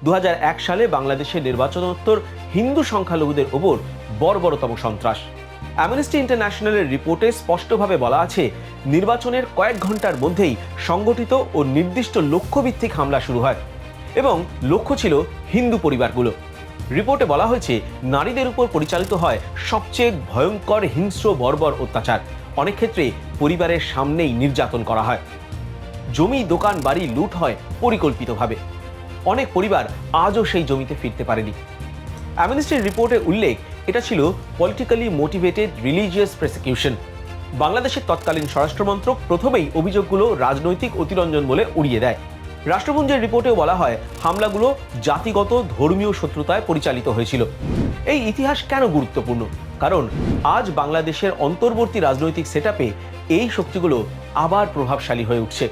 2001 সালে বাংলাদেশের নির্বাচনোত্তর হিন্দু সংখ্যালঘুদের ওপর বর্বরতম সন্ত্রাস। অ্যামনেস্টি ইন্টারন্যাশনালের রিপোর্টে স্পষ্টভাবে বলা আছে, নির্বাচনের কয়েক ঘন্টার মধ্যেই সংগঠিত ও নির্দিষ্ট লক্ষ্যভিত্তিক হামলা শুরু হয় এবং লক্ষ্য ছিল হিন্দু পরিবারগুলো। রিপোর্টে বলা হয়েছে, নারীদের উপর পরিচালিত হয় সবচেয়ে ভয়ঙ্কর হিংস্র বর্বর অত্যাচার। অনেক ক্ষেত্রে পরিবারের সামনেই নির্যাতন করা হয়। জমি, দোকান, বাড়ি লুট হয় পরিকল্পিতভাবে। অনেক পরিবার আজও সেই জমিতে ফিরতে পারেনি। অ্যামনেস্টির রিপোর্টে উল্লেখ, এটা ছিল পলিটিক্যালি মোটিভেটেড রিলিজিয়াস প্রসিকিউশন। বাংলাদেশের তৎকালীন স্বরাষ্ট্রমন্ত্রক প্রথমেই অভিযোগগুলো রাজনৈতিক অতিরঞ্জন বলে উড়িয়ে দেয়। রাষ্ট্রপুঞ্জের রিপোর্টেও বলা হয়, হামলাগুলো জাতিগত ধর্মীয় শত্রুতায় পরিচালিত হয়েছিল। এই ইতিহাস কেন গুরুত্বপূর্ণ? কারণ আজ বাংলাদেশের অন্তর্বর্তী রাজনৈতিক সেটআপে এই শক্তিগুলো আবার প্রভাবশালী হয়ে উঠছে।